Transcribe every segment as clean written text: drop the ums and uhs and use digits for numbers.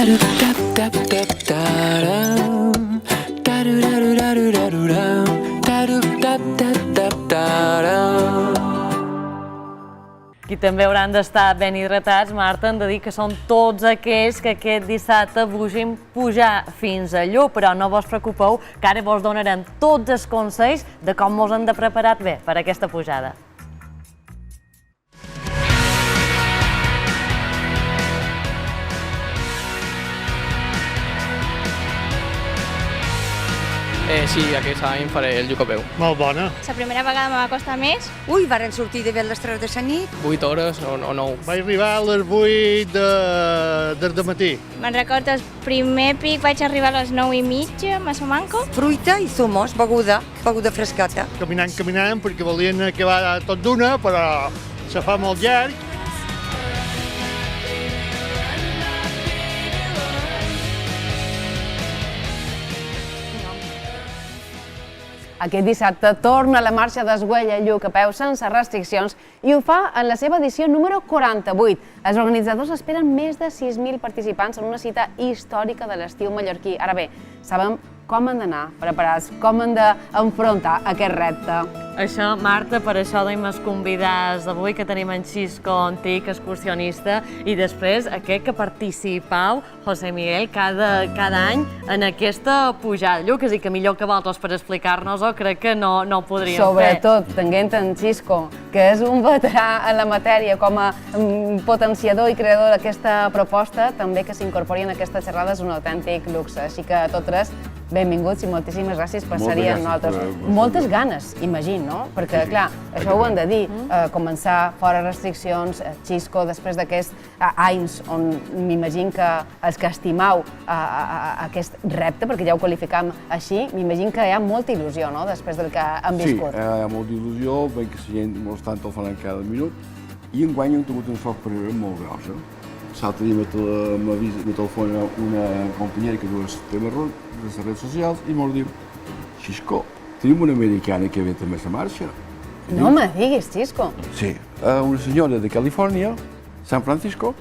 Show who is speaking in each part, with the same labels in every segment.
Speaker 1: Qui també hauran d'estar ben hidratats, Marta, hem de dir que són tots aquells que aquest dissabte vulguin pujar fins a Lluc, però no vos preocupeu, que ara vos donarem tots els consells de com mos hem de preparar bé per aquesta pujada.
Speaker 2: Sí, aquest any faré el Lluc a peu.
Speaker 3: Molt bona.
Speaker 4: La primera vegada me va costar més.
Speaker 5: Ui, varen sortir de bé a les 3 de la nit.
Speaker 2: 8 hores o 9.
Speaker 3: Vaig arribar a les 8 del matí.
Speaker 4: Me'n recordo el primer pic, vaig arribar a les 9:30 a Somanco.
Speaker 5: Fruita i zumos, beguda frescata.
Speaker 3: Caminant, perquè volien acabar tot d'una, però se fa molt llarg.
Speaker 6: Aquest dissabte torna la marxa d'Esguella Lluc a peu sense restriccions i ho fa en la seva edició número 48. Els organitzadors esperen més de 6.000 participants en una cita històrica de l'estiu mallorquí. Ara bé, sabem com han d'anar preparats, com han d'enfrontar aquest repte.
Speaker 1: Això, Marta, per això tenim els convidats d'avui, que tenim en Xisco Antic, excursionista, i després aquest que participau, José Miguel, cada any en aquesta pujada a Lluc. És a dir, que millor que vosaltres per explicar-nos-ho, crec que no ho podríem fer.
Speaker 6: Sobretot, tenint en Xisco, que és un veterà en la matèria, com a potenciador i creador d'aquesta proposta, també que s'incorpori en aquesta xerrada és un autèntic luxe. Així que a tots tres, benvinguts i moltíssimes gràcies per ser-hi amb nosaltres. Moltes ganes, imagino, no? Perquè, clar, això ho hem de dir, començar fora restriccions, Xisco, després d'aquests anys on m'imagino que els que estimau aquest repte, perquè ja ho qualificam així, m'imagino que hi ha molta il·lusió, no?, després del que hem viscut.
Speaker 7: Sí, hi ha molta il·lusió, veig que la gent molt estan telefonant cada minut, i enguany hem tingut un sorpresa molt grossa. L'altre dia me telefona una companyera que diu de Marró, de les redes socials, i m'ho diu: Xisco, tenim una americana que ve també a la marxa.
Speaker 6: No me diguis, Xisco.
Speaker 7: Sí, una senyora de Califòrnia, San Francisco,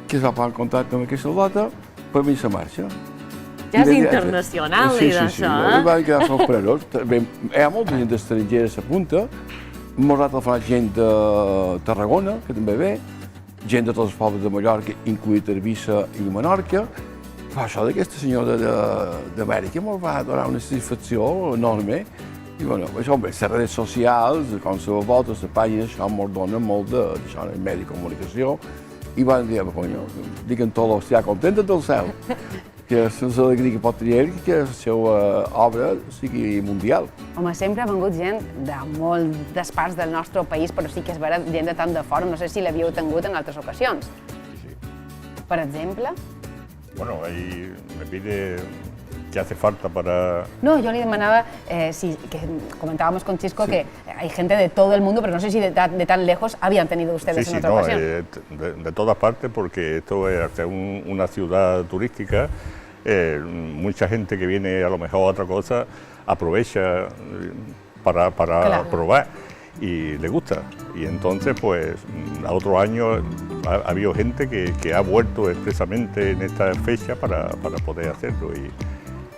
Speaker 7: que es va posar en contacte amb aquesta data per venir a la marxa.
Speaker 1: Ja és internacional, i d'això,
Speaker 7: Sí, van quedar sorpresos. Hi ha molta gent estrangera a la punta, m'ho ha telefonat gent de Tarragona, que també ve, gent de tots els pobles de Mallorca, incloït Eivissa i Menorca. Però això d'aquesta senyora d'Amèrica m'ho va donar una satisfacció enorme. I bueno, això, bé, les redes socials, com se volta, les pàgines, això m'ho dona molt d'això, en medi de comunicació. I van dir, coño, diguen tot l'hòstia contenta del cel, que és l'alegria que pot tenir que la seva obra sigui mundial.
Speaker 6: Home, sempre ha vengut gent de moltes parts del nostre país, però sí que és vera, gent de tant de fora. No sé si l'havíeu tingut en altres ocasions.
Speaker 8: Sí.
Speaker 6: Per exemple?
Speaker 8: Bueno, ahí me pide qué hace falta para...
Speaker 6: No, yo le demanaba, que comentábamos con Xisco, que hay gente de todo el mundo, pero no sé si de tan lejos habían tenido ustedes en otra ocasión.
Speaker 8: De todas partes, porque esto es una ciudad turística, mucha gente que viene a lo mejor a otra cosa aprovecha para probar y le gusta. Y entonces, pues, a otro año ha habido gente que ha vuelto expresamente en esta fecha para poder hacerlo.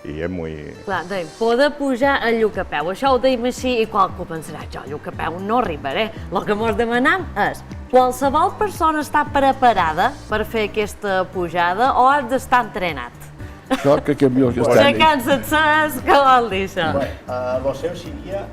Speaker 8: I és molt...
Speaker 1: Clar, dèiem, poder pujar a Lluc a peu. Això ho dèiem així i qualcú pensarà, jo a Lluc a peu no arribaré. El que mos demanem és, qualsevol persona està preparada per fer aquesta pujada o has d'estar entrenat?
Speaker 7: Això crec que és millor que estar.
Speaker 1: Aixecant sencers, què vol dir això?
Speaker 9: El seu seria,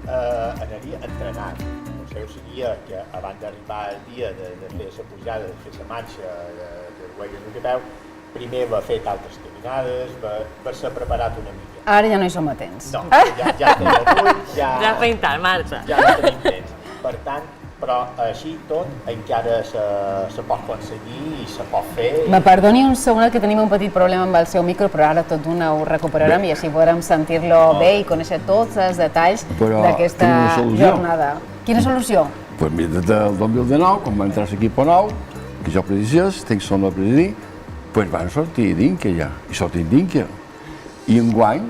Speaker 9: anaria entrenat. El seu seria que abans d'arribar el dia de fer la pujada, de fer la marxa de Guaia Lluc a peu, primer va fer altres caminades, va ser preparat una mica.
Speaker 6: Ara ja no hi som a temps.
Speaker 9: No, ja tenim el punt,
Speaker 1: ja feim tard, marxa.
Speaker 9: Ja no tenim temps. Per tant, però així tot encara se pot aconseguir i se pot fer.
Speaker 6: Me perdoni un segon que tenim un petit problema amb el seu micro, però ara tot d'una ho recuperarem i així podrem sentir-lo bé i conèixer tots els detalls d'aquesta jornada. Quina solució?
Speaker 7: Pues mira, des del 2019, quan va entrar l'equip nou, que jo presidís, tinc son de presidir, pues van sortir d'Inca ja, i sortim d'Inca. I enguany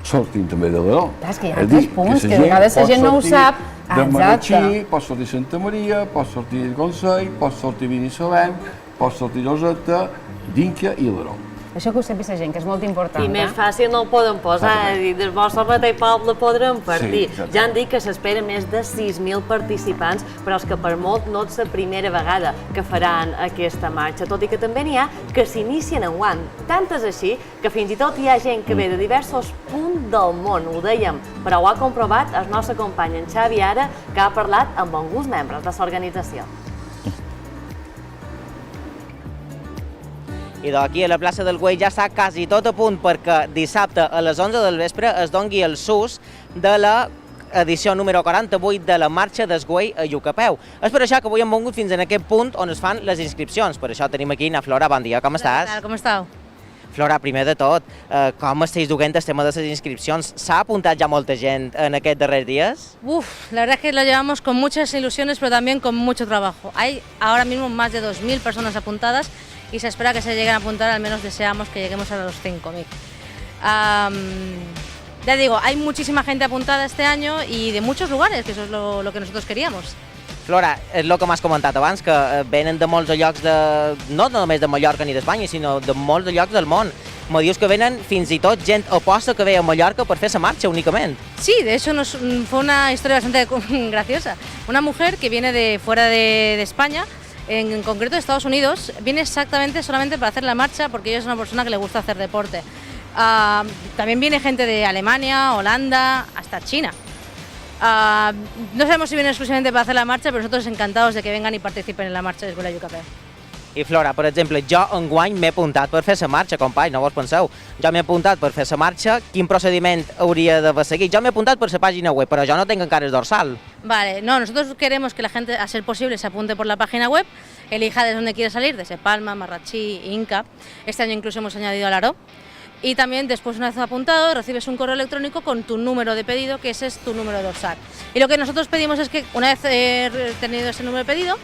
Speaker 7: sortim també de l'Aró.
Speaker 6: És que hi ha altres punts que a vegades la gent no ho sap.
Speaker 7: De Marratxí, pot sortir Santa Maria, pot sortir Consell, pot sortir Binissalem, pot sortir Lloseta, d'Inca i l'Aró.
Speaker 6: Això que ho sàpiga la gent, que és molt important.
Speaker 1: I més fàcil no ho poden posar, del vostre mateix poble podrem partir. Ja han dit que s'espera més de 6.000 participants, però és que per molt no és la primera vegada que faran aquesta marxa, tot i que també n'hi ha que s'inicien enguany. Tant és així que fins i tot hi ha gent que ve de diversos punts del món, ho dèiem, però ho ha comprovat el nostre company en Xavi Ara, que ha parlat amb alguns membres de l'organització.
Speaker 10: I d'aquí a la plaça del Güell ja està quasi tot a punt perquè dissabte a les 11 del vespre es doni el sus de la edició número 48 de la marxa del Güell a Llucapeu. És per això que avui hem vingut fins en aquest punt on es fan les inscripcions. Per això tenim aquí na Flora. Bon dia, com estàs?
Speaker 11: Com esteu?
Speaker 10: Flora, primer de tot, com estàs duent el tema de les inscripcions? S'ha apuntat ja molta gent en aquests darrers dies?
Speaker 11: La verdad es que lo llevamos con muchas ilusiones, pero también con mucho trabajo. Hay ahora mismo más de 2.000 personas apuntadas y se espera que se lleguen a apuntar, al menos deseamos que lleguemos a los 5.000. Ya digo, hay muchísima gente apuntada este año y de muchos lugares, que eso es lo que nosotros queríamos.
Speaker 10: Flora, és el que m'has comentat abans, que venen de molts llocs, no només de Mallorca ni d'Espanya, sinó de molts llocs del món. Me dius que venen fins i tot gent oposta que ve a Mallorca per fer la marxa únicament.
Speaker 11: Sí, de hecho fue una historia bastante graciosa. Una mujer que viene de fuera de España, en concreto de Estados Unidos, viene exactamente solamente para hacer la marcha porque ella es una persona que le gusta hacer deporte. También viene gente de Alemania, Holanda, hasta China. No sabemos si vienen exclusivamente para hacer la marcha, pero nosotros encantados de que vengan y participen en la marcha del Güell a Llucapeu.
Speaker 10: I Flora, per exemple, jo enguany m'he apuntat per fer la marxa, companys, no vos penseu. Jo m'he apuntat per fer la marxa, quin procediment hauria d'haver seguit? Jo m'he apuntat per la pàgina web, però jo no tinc encara el dorsal.
Speaker 11: Vale, no, nosotros queremos que la gente, a ser posible, se apunte por la página web, elija desde dónde quiere salir, desde Palma, Marratxí, Inca. Este año incluso hemos añadido Alaró. Y también después, una vez apuntado, recibes un correo electrónico con tu número de pedido, que ese es tu número dorsal. Y lo que nosotros pedimos es que una vez tenido ese número de pedido,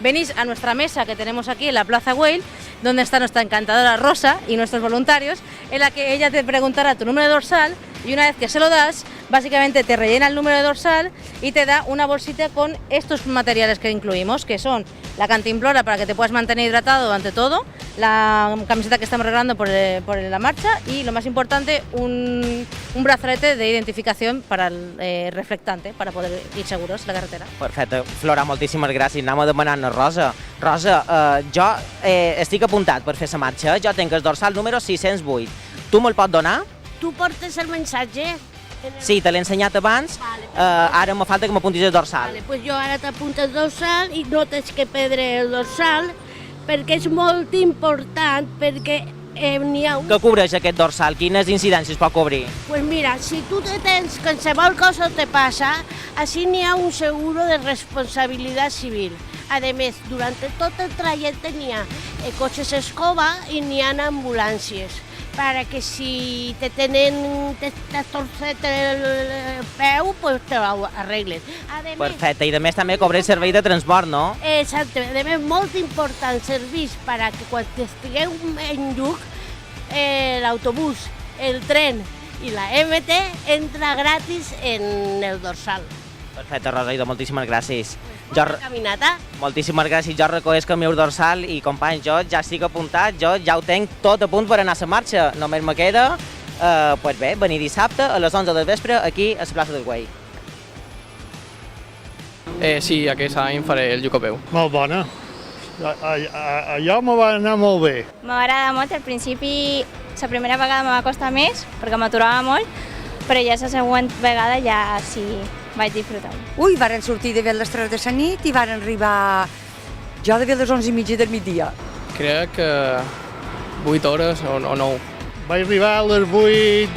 Speaker 11: venís a nuestra mesa que tenemos aquí en la Plaza Güell, donde está nuestra encantadora Rosa y nuestros voluntarios, en la que ella te preguntará tu número de dorsal y una vez que se lo das, básicamente te rellena el número de dorsal y te da una bolsita con estos materiales que incluimos, que son la cantimplora para que te puedas mantener hidratado ante todo, la camiseta que estamos regalando por la marcha y, lo más importante, un brazalete de identificación para el reflectante, para poder ir seguros a la carretera.
Speaker 10: Perfecte. Flora, moltíssimes gràcies. Anem a demanar-ne Rosa. Rosa, jo estic apuntat per fer la marxa, jo tinc el dorsal número 608. Tu me'l pots donar?
Speaker 12: Tu portes el missatge?
Speaker 10: Sí, te l'he ensenyat abans, ara me falta que m'apuntis el dorsal.
Speaker 12: Vale, pues jo ara t'apunto el dorsal i no tens que perdre el dorsal perquè és molt important, perquè n'hi ha un...
Speaker 10: Què cobreix aquest dorsal? Quines incidències pot cobrir?
Speaker 12: Pues mira, si tu te tens qualsevol cosa te passa, així n'hi ha un seguro de responsabilitat civil. A més, durant tot el trajecte n'hi ha cotxes escoba i n'hi ha ambulàncies, perquè si te t'has torcet el peu, pues te ho arreglen.
Speaker 10: Perfecte, i a més també cobreix servei de transport, no?
Speaker 12: Exacte, a més, molt important, serveix perquè quan estigueu en Lluc, l'autobús, el tren i la MT entra gratis en el dorsal.
Speaker 10: Perfecte, Rosa, moltíssimes gràcies.
Speaker 12: Bona caminata.
Speaker 10: Moltíssimes gràcies, jo recollesc el meu dorsal i, companys, jo ja estic apuntat, jo ja ho tenc tot a punt per anar a la marxa. Només me queda, pues bé, venir dissabte a les 11 del vespre aquí a la plaça del Güell.
Speaker 2: Sí, aquest any faré el Llucapeu.
Speaker 3: Molt bona. Allò me va anar molt bé.
Speaker 4: M'agrada molt, al principi la primera vegada me va costar més perquè m'aturava molt, però ja la següent vegada ja sí vaig disfrutar.
Speaker 5: Ui, varen sortir de bé les 3 de la nit i varen arribar jo de bé a les 11:30 del migdia.
Speaker 2: Crec que 8 hores o 9.
Speaker 3: Vaig arribar a les 8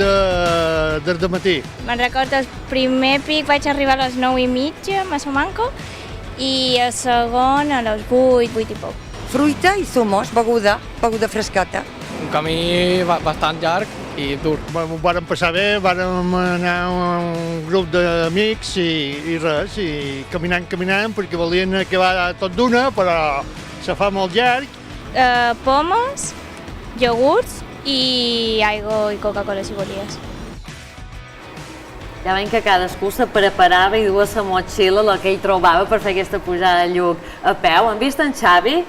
Speaker 3: del matí.
Speaker 4: Me'n recordo, el primer pic vaig arribar a les 9:30, més o manco, i el segon a les 8 i poc.
Speaker 5: Fruita i zumos, beguda frescata.
Speaker 2: Un camí bastant llarg i dur.
Speaker 3: Ho vàrem passar bé, vàrem anar a un grup d'amics i res, i caminant, perquè volien acabar tot d'una, però se fa molt llarg.
Speaker 4: Pomes, iogurts i aigua i Coca-Cola si volies.
Speaker 1: ja veiem que cadascú se preparava i duia la motxilla, el que ell trobava per fer aquesta pujada de Lluc a peu. Han vist en Xavi?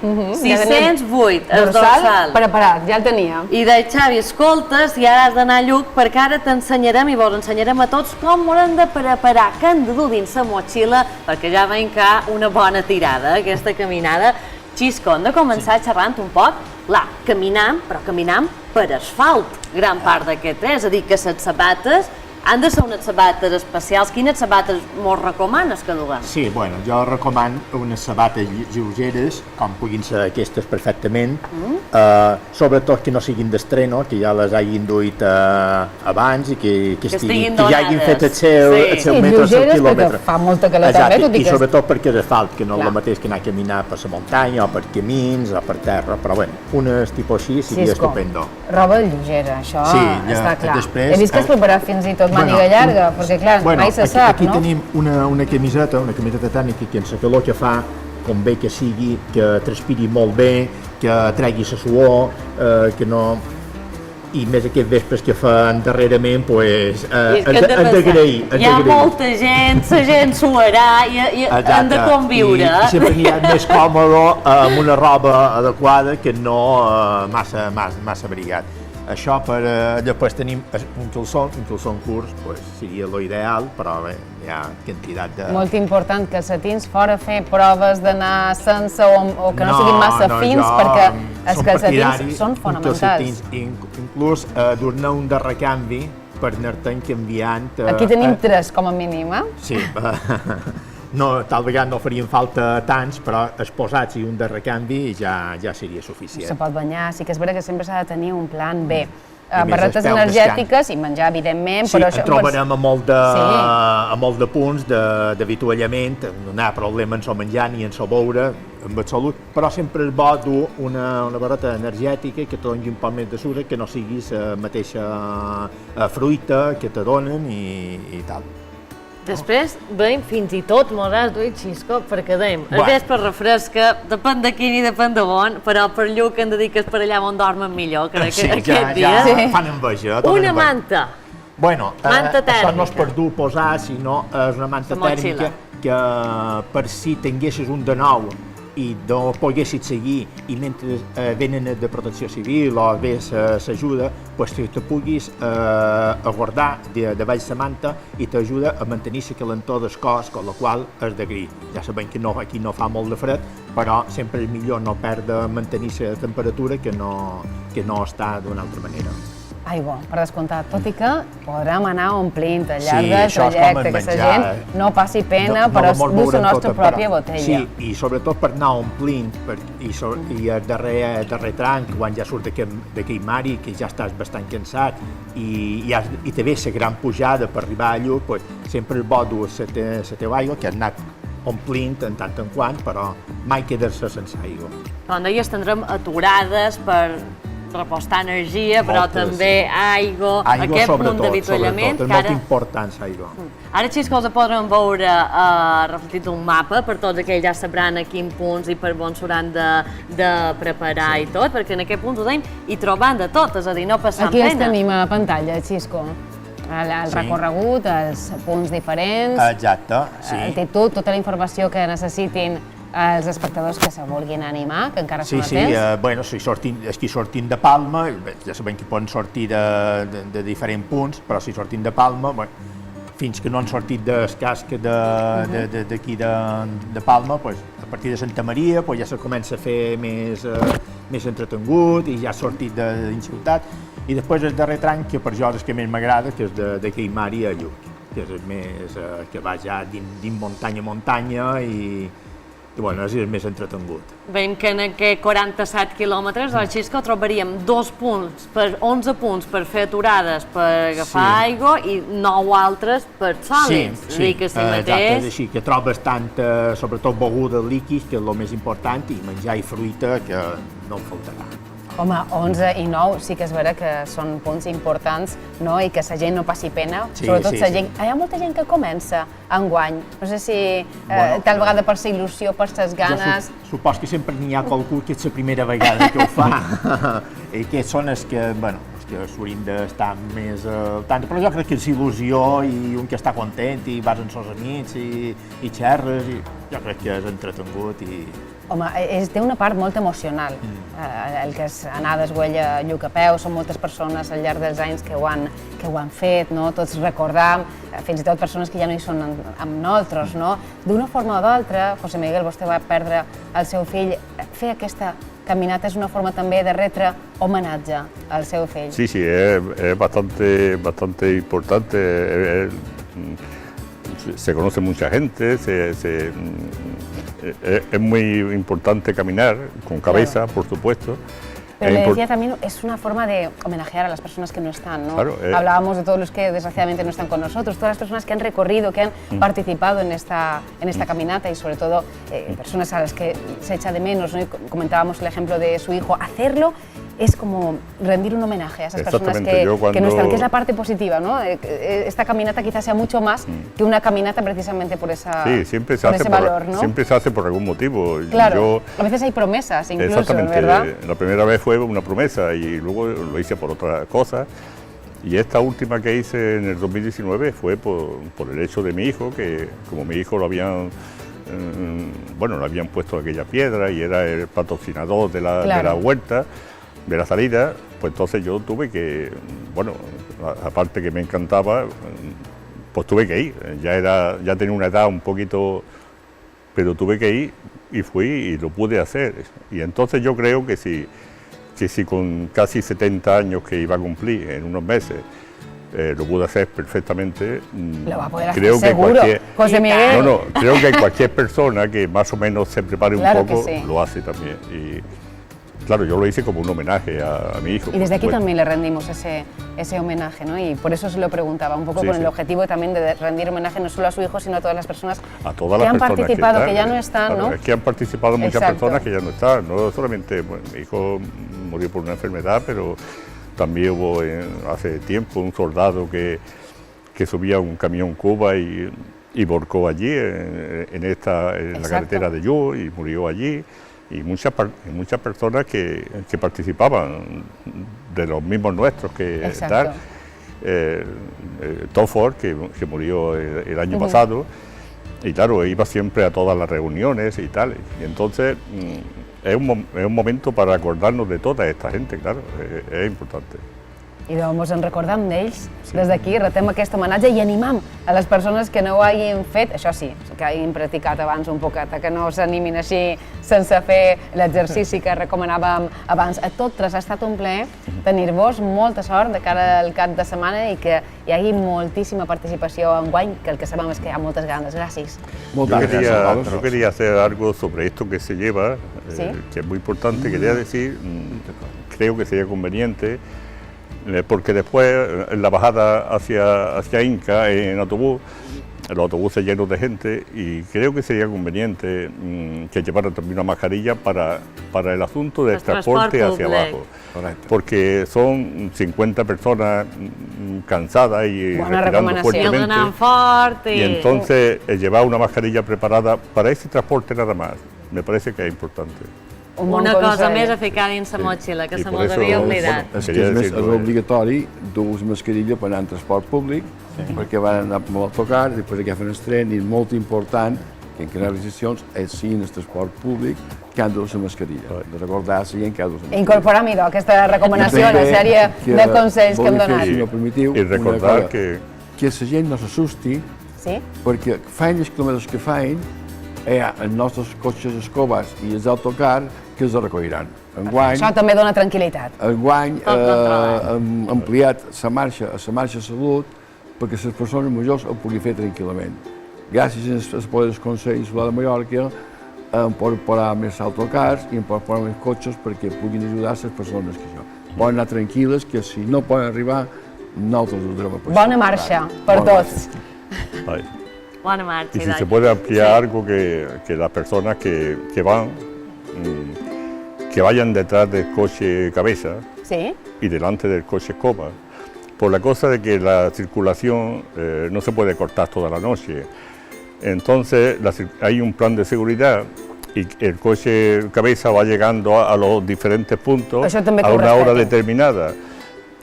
Speaker 1: 608, el dorsal.
Speaker 6: Preparat, ja el tenia.
Speaker 1: I de Xavi, escoltes, i ara has d'anar a Lluc perquè ara t'ensenyarem i vos ensenyarem a tots com haurem de preparar, que han de dur dins la motxilla, perquè ja veiem que hi ha una bona tirada, aquesta caminada. Xisco, hem de començar xerrant un poc. Clar, caminam, però caminam per asfalt, gran part d'aquest, és a dir, que les sabates han de ser unes sabates especials. Quines sabates mos recomanes que duguem?
Speaker 9: Sí, bueno, jo recomano unes sabates lleugeres, com puguin ser aquestes perfectament, sobretot que no siguin d'estreno, que ja les hagin duit abans i que ja hagin fet el seu metre al quilòmetre.
Speaker 6: Perquè fa molta calor també, tot i que...
Speaker 9: I sobretot perquè és asfalt, que no és el mateix que anar a caminar per la muntanya o per camins o per terra, però bueno, unes tipus així seria estupendo.
Speaker 6: Roba lleugera, això està clar. He vist que es prepara fins i tot màniga llarga, perquè clar, mai se sap,
Speaker 9: no? Aquí tenim una camiseta tèrmica que en la calor que fa convé que sigui, que transpiri molt bé, que tregui la suor, que no... I més aquests vespres que fan darrerament, doncs, hem d'agrair.
Speaker 1: Hi ha molta gent, la gent suarà i hem de conviure.
Speaker 9: I sempre n'hi ha més còmode amb una roba adequada que no massa abrigat. Això per... Després tenim un calçó curs, seria l'ideal, però bé, hi ha quantitat de...
Speaker 6: Molt important que els satins fora fer proves d'anar sense o que no siguin massa fins, perquè els calcetins són fonamentals.
Speaker 9: Inclús dur-ne un de recanvi per anar-te'n canviant...
Speaker 6: Aquí tenim 3 com a mínim, eh?
Speaker 9: Sí, tal vegada no farien falta tants, però exposats i un de recanvi ja seria suficient.
Speaker 6: Se pot banyar, sí que és veritat que sempre s'ha de tenir un plan B. Barretes energètiques i menjar, evidentment, però això...
Speaker 9: Sí, en trobarem a molt de punts d'avituallament, no hi ha problema en el menjar ni en el beure, en absolut, però sempre és bo dur una barreta energètica que te doni un poc més de sucre, que no sigui la mateixa fruita que te donen i tal.
Speaker 1: Després veiem fins i tot mos has duit, Xisco, perquè dèiem, el vespre refresca, depèn de quin i depèn de on, però per Lluc hem de dir que és per allà on dormen millor, crec que aquest dia.
Speaker 9: Sí, ja fan enveja.
Speaker 1: Una manta.
Speaker 9: Bueno, això no és per dur posar, sinó és una manta tèrmica que per si tinguessis un de nou i no poguessis seguir i mentre venen de protecció civil o bé s'ajuda, que te puguis aguardar de baix la manta i t'ajuda a mantenir la calentor del cos, amb la qual és d'agrair. Ja sabem que aquí no fa molt de fred, però sempre és millor no perdre, mantenir la temperatura que no està d'una altra manera.
Speaker 6: Aigua, per descomptat, tot i que podrem anar omplint al llarg del trajecte, que la gent no passi pena, però dur la nostra pròpia botella.
Speaker 9: Sí, i sobretot per anar omplint, i al darrer tram, quan ja surt d'aquell mari, que ja estàs bastant cansat, i te ve la gran pujada per arribar a Lluc, sempre és bo dur la teva aigua, que has anat omplint en tant en quant, però mai quedar-se sense aigua.
Speaker 1: Com deies, tindrem aturades per repostar energia, però també aigua, aquest punt d'avituallament.
Speaker 9: És molt important l'aigua.
Speaker 1: Ara, Xisco, els podrem veure reflectit un mapa per tots aquells ja sabran a quins punts i per on s'hauran de preparar i tot, perquè en aquest punt ho dèiem i trobant de tot, és a dir, no passant pena.
Speaker 6: Aquí els tenim a pantalla, Xisco. El recorregut, els punts diferents, l'altitud, tota la informació que necessitin els espectadors que se vulguin animar, que encara són a temps.
Speaker 9: Si sortim de Palma, ja sabem que poden sortir de diferents punts, però si sortim de Palma, fins que no han sortit del casc d'aquí de Palma, a partir de Santa Maria ja se comença a fer més entretengut i ja ha sortit dins ciutat. I després el darrer tram, que per jo és el que més m'agrada, que és d'aquell Mari a Lluc, que és el més que va ja dins muntanya i és el més entretengut.
Speaker 1: Veiem que en aquests 47 quilòmetres a la Xisco trobaríem 11 punts per fer aturades per agafar aigua i 9 altres per sòlids.
Speaker 9: Sí, exacte, és així, que trobes tant, sobretot begudes líquids, que és el més important, i menjar i fruita, que no en faltarà.
Speaker 6: Home, 11 i 9 sí que és vera que són punts importants, no? I que la gent no passi pena, sobretot la gent... Hi ha molta gent que comença enguany, no sé si tal vegada per la il·lusió, per les ganes...
Speaker 9: Supos que sempre n'hi ha qualcú que és la primera vegada que ho fa, i que són els que que s'hauríem d'estar més al tanto, però jo crec que és il·lusió i un que està content i vas amb els amics i xerres, i jo crec que és entretengut i...
Speaker 6: Home, té una part molt emocional, el que és anar d'esguella a Lluc a peu, són moltes persones al llarg dels anys que ho han fet, no? Tots recordam, fins i tot persones que ja no hi són amb nosaltres, no? D'una forma o d'altra, José Miguel, vostè va perdre el seu fill, fer aquesta caminata és una forma també de retre homenatge al seu fill.
Speaker 8: Sí, es bastante importante, se conoce mucha gente, es muy importante caminar con cabeza, por supuesto.
Speaker 6: Pero le decía también, es una forma de homenajear a las personas que no están, ¿no?
Speaker 8: Claro,
Speaker 6: hablábamos de todos los que desgraciadamente no están con nosotros, todas las personas que han recorrido, que han participado en esta caminata y sobre todo personas a las que se echa de menos, ¿no? Y comentábamos el ejemplo de su hijo. Hacerlo es como rendir un homenaje a esas personas que no están, que es la parte positiva, ¿no? Esta caminata quizás sea mucho más que una caminata precisamente por ese valor, ¿no?
Speaker 8: Siempre se hace por algún motivo.
Speaker 6: Claro, a veces hay promesas incluso, ¿verdad?
Speaker 8: La primera vez fue una promesa y luego lo hice por otra cosa. Y esta última que hice en el 2019 fue por el hecho de mi hijo, que como mi hijo lo habían puesto aquella piedra y era el patrocinador de la huerta, de la salida, pues entonces yo tuve que, aparte que me encantaba, pues tuve que ir. Ya tenía una edad un poquito, pero tuve que ir y fui y lo pude hacer. Y entonces yo creo que si con casi 70 años que iba a cumplir en unos meses, lo pude hacer perfectamente.
Speaker 6: Lo va a poder hacer seguro, José Miguel.
Speaker 8: Creo que cualquier persona que más o menos se prepare un poco, lo hace también. Y claro, yo lo hice como un homenaje a mi hijo.
Speaker 6: Y desde aquí también le rendimos ese homenaje, ¿no? Y por eso se lo preguntaba, un poco con el objetivo también de rendir homenaje no solo a su hijo, sino a todas las personas que han participado, que ya no están,
Speaker 8: claro,
Speaker 6: ¿no?
Speaker 8: Es que han participado muchas personas que ya no están, no solamente, mi hijo murió por una enfermedad, pero también hubo hace tiempo un soldado que subía un camión Cuba y volcó allí, en la carretera de Lluc, y murió allí. Y muchas personas que participaban, de los mismos nuestros que tal. Tofford, que murió el año pasado, y claro, iba siempre a todas las reuniones y tal. Y entonces es un momento para acordarnos de toda esta gente, claro, es importante.
Speaker 6: I doncs en recordam d'ells, des d'aquí retem aquest homenatge i animam a les persones que no ho hagin fet, això sí, que hagin practicat abans un poquet, que no s'animin així sense fer l'exercici que recomanàvem abans. A tots ha estat un plaer tenir-vos, molta sort de cara al cap de setmana i que hi hagi moltíssima participació enguany, que el que sabem és que hi ha moltes ganes. Gràcies.
Speaker 8: Yo quería hacer algo sobre esto que se lleva, que es muy importante. Quería decir, creo que sería conveniente, porque después en la bajada hacia Inca en autobús, los autobuses llenos de gente, y creo que sería conveniente que llevaran también una mascarilla para el asunto del transporte hacia abajo. Correcto. Porque son 50 personas cansadas y respirando fuertemente. Y entonces llevar una mascarilla preparada para ese transporte nada más, me parece que es importante.
Speaker 1: Una cosa més a ficar dins la motxilla, que se mos havia oblidat.
Speaker 7: És que és obligatori dur mascarilla per anar en transport públic, perquè van anar amb l'autocar, després agafen el tren, i és molt important que en les restriccions sigui en el transport públic que han de dur la mascarilla. De recordar a la gent que ha de dur la mascarilla.
Speaker 6: Incorporam aquesta recomanació a la sèrie de consells que hem donat.
Speaker 7: Si no permetiu,
Speaker 8: recordar que
Speaker 7: la gent no s'assusti, perquè feien els quilòmetres que feien, els nostres cotxes escobes i els autocars que els recolliran.
Speaker 6: Això també dona tranquil·litat.
Speaker 7: Enguany hem ampliat la marxa salut perquè les persones majors ho puguin fer tranquil·lament. Gràcies als poders consells de Mallorca em poden parar més autocars i em poden parar més cotxes perquè puguin ajudar les persones que això. Poden anar tranquil·les, que si no poden arribar, nosaltres ho durem a passar.
Speaker 6: Bona marxa per tots.
Speaker 1: Bona marxa.
Speaker 8: Y si se puede ampliar algo, que las personas que van, que vayan detrás del coche cabeza y delante del coche escoba, por la cosa de que la circulación no se puede cortar toda la noche. Entonces hay un plan de seguridad y el coche cabeza va llegando a los diferentes puntos a una hora determinada.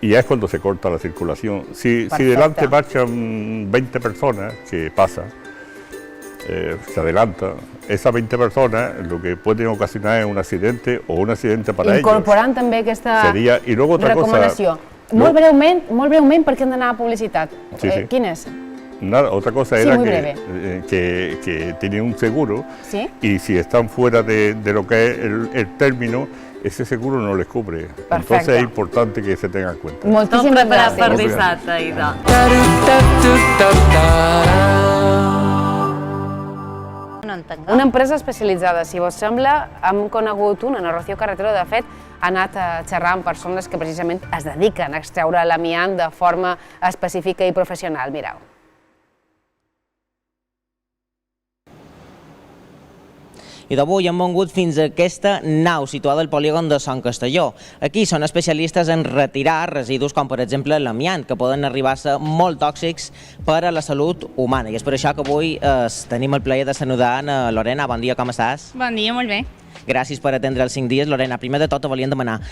Speaker 8: y ya es cuando se corta la circulación. Si delante marchan 20 personas, que pasa, se adelanta, esas 20 personas lo que pueden ocasionar es un accidente o un accidente para ellos.
Speaker 6: Incorporant també aquesta
Speaker 8: recomanació.
Speaker 6: Molt breument, perquè hem d'anar a publicitat. Quin és?
Speaker 8: Nada, otra cosa era que tienen un seguro y si están fuera de lo que es el término, ese seguro no les cubre. Entonces es importante que se tengan en cuenta.
Speaker 6: Moltíssimes gràcies.
Speaker 1: Per dissabte, Ida.
Speaker 6: Una empresa especialitzada, si vos sembla, hem conegut una, Rocío Carretero, de fet, ha anat a xerrar amb persones que precisament es dediquen a extreure l'amiant de forma específica i professional. Mireu.
Speaker 10: I d'avui hem vengut fins a aquesta nau situada al polígon de Sant Castelló. Aquí són especialistes en retirar residus com, per exemple, l'amiant, que poden arribar a ser molt tòxics per a la salut humana. I és per això que avui tenim el plaer de saludar a Lorena. Bon dia, com estàs?
Speaker 13: Bon dia, molt bé.
Speaker 10: Gràcies per atendre els 5 dies. Lorena, primer de tot te volíem demanar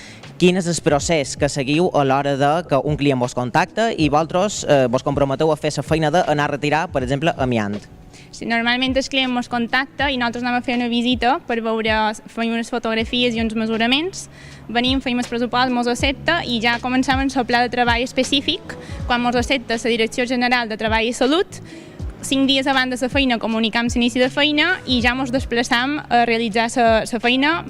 Speaker 10: quin és el procés que seguiu a l'hora que un client vos contacta i vosaltres vos comprometeu a fer la feina d'anar a retirar, per exemple, amiant.
Speaker 13: Sí, normalment el client ens contacta i nosaltres anem a fer una visita per veure, fem unes fotografies i uns mesuraments, venim, fem el pressupost, ens accepta i ja comencem amb el pla de treball específic. Quan ens accepta la Direcció General de Treball i Salut, 5 dies abans de la feina comunicam l'inici de feina i ja ens desplaçam a realitzar la feina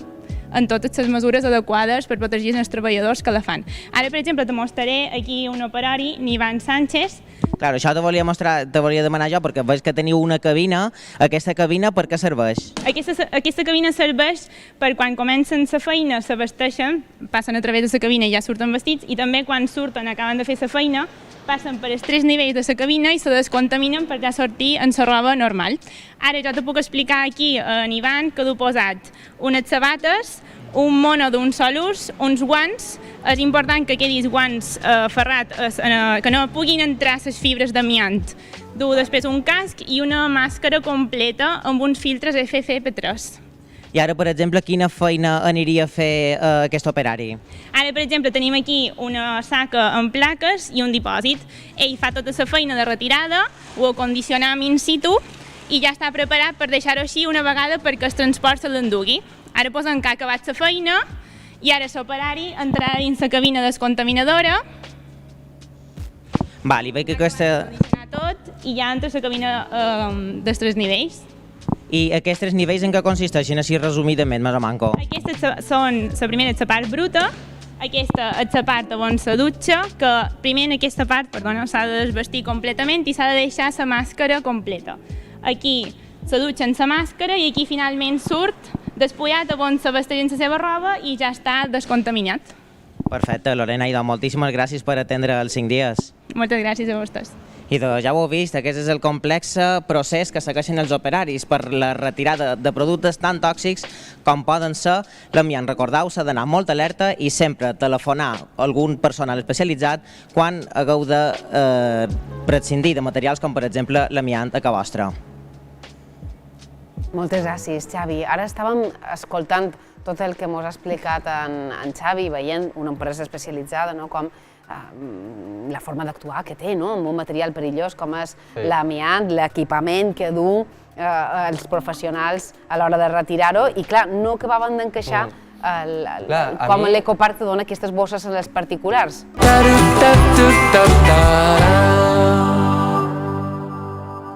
Speaker 13: en totes les mesures adequades per protegir els treballadors que la fan. Ara, per exemple, te mostraré aquí un operari, Nivan Sánchez.
Speaker 10: Clar, això te volia demanar jo, perquè veig que teniu una cabina. Aquesta cabina per què serveix?
Speaker 13: Aquesta cabina serveix per quan comencen la feina, s'abasteixen, passen a través de la cabina i ja surten vestits, i també quan surten, acaben de fer la feina, passen per els 3 nivells de la cabina i se descontaminen per ja sortir en la roba normal. Ara jo te puc explicar aquí en Ivan que he posat unes sabates, un mono d'un sol ús, uns guants. És important que quedis guants ferrats, que no puguin entrar les fibres d'amiant. Du després un casc i una màscara completa amb uns filtres FFP3.
Speaker 10: I ara, per exemple, quina feina aniria a fer aquest operari?
Speaker 13: Ara, per exemple, tenim aquí una saca amb plaques i un dipòsit. Ell fa tota la feina de retirada, ho acondicionam in situ i ja està preparat per deixar-ho així una vegada perquè el transport se l'endugui. Ara posem que ha acabat la feina i ara l'operari entrarà dins la cabina descontaminadora.
Speaker 10: Val, i veig que aquesta...
Speaker 13: tot i ja entra la cabina dels 3 nivells.
Speaker 10: I aquests 3 nivells en què consisteixen, així resumidament, més o manco?
Speaker 13: Aquesta són, la primera és la part bruta, aquesta és la part on se dutxa, que primer en aquesta part, s'ha de desvestir completament i s'ha de deixar la màscara completa. Aquí se dutxa amb la màscara i aquí finalment surt despullat on se vesteix la seva roba i ja està descontaminat.
Speaker 10: Perfecte, Lorena, i moltíssimes gràcies per atendre els 5 dies.
Speaker 13: Moltes gràcies a vostès.
Speaker 10: I ja ho heu vist, aquest és el complex procés que segueixen els operaris per la retirada de productes tan tòxics com poden ser l'amiant. Recordeu, s'ha d'anar molt alerta i sempre telefonar a algun personal especialitzat quan hagueu de prescindir de materials com, per exemple, l'amiant a casa vostra.
Speaker 6: Moltes gràcies, Xavi. Ara estàvem escoltant tot el que ens ha explicat en Xavi, veient una empresa especialitzada, com la forma d'actuar que té, amb un material perillós com és l'amiant, l'equipament que du els professionals a l'hora de retirar-ho, i clar, no acabaven d'encaixar com l'Ecopark te dona aquestes bosses a les particulars.